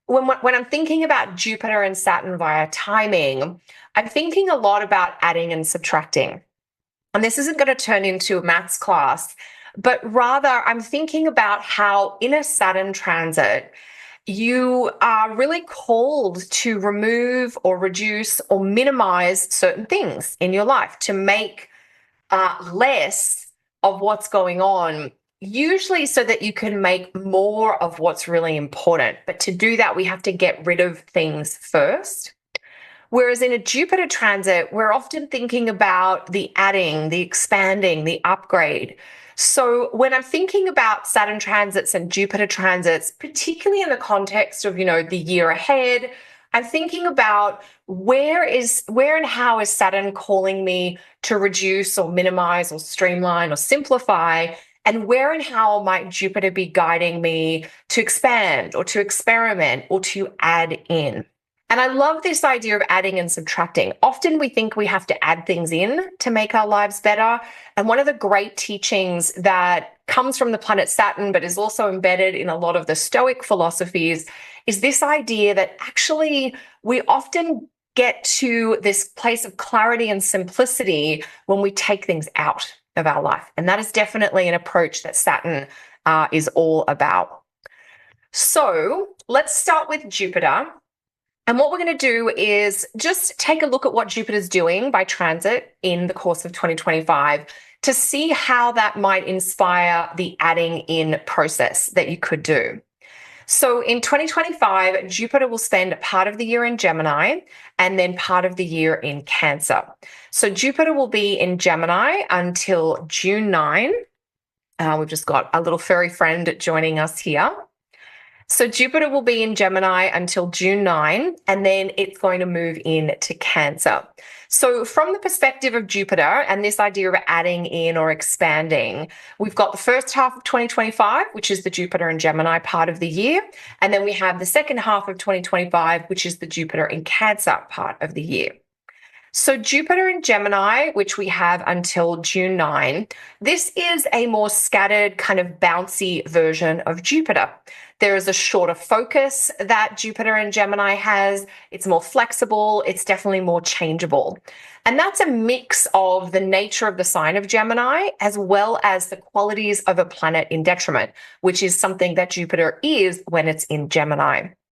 when I'm thinking about Jupiter and Saturn via timing, I'm thinking a lot about adding and subtracting. And this isn't going to turn into a maths class, but rather I'm thinking about how in a Saturn transit, you are really called to remove or reduce or minimize certain things in your life to make less of what's going on, usually so that you can make more of what's really important. But to do that, we have to get rid of things first. Whereas in a Jupiter transit, we're often thinking about the adding, the expanding, the upgrade. So when I'm thinking about Saturn transits and Jupiter transits, particularly in the context of, the year ahead, I'm thinking about where and how is Saturn calling me to reduce or minimize or streamline or simplify, and where and how might Jupiter be guiding me to expand or to experiment or to add in. And I love this idea of adding and subtracting. Often we think we have to add things in to make our lives better. And one of the great teachings that comes from the planet Saturn, but is also embedded in a lot of the Stoic philosophies, is this idea that actually we often get to this place of clarity and simplicity when we take things out of our life. And that is definitely an approach that Saturn is all about. So let's start with Jupiter. And what we're going to do is just take a look at what Jupiter's doing by transit in the course of 2025 to see how that might inspire the adding in process that you could do. So in 2025, Jupiter will spend part of the year in Gemini and then part of the year in Cancer. So Jupiter will be in Gemini until June 9. We've just got a little furry friend joining us here. So Jupiter will be in Gemini until June 9, and then it's going to move into Cancer. So from the perspective of Jupiter and this idea of adding in or expanding, we've got the first half of 2025, which is the Jupiter and Gemini part of the year. And then we have the second half of 2025, which is the Jupiter in Cancer part of the year. So Jupiter in Gemini, which we have until June 9, this is a more scattered, kind of bouncy version of Jupiter. There is a shorter focus that Jupiter in Gemini has. It's more flexible. It's definitely more changeable. And that's a mix of the nature of the sign of Gemini as well as the qualities of a planet in detriment, which is something that Jupiter is when it's in Gemini.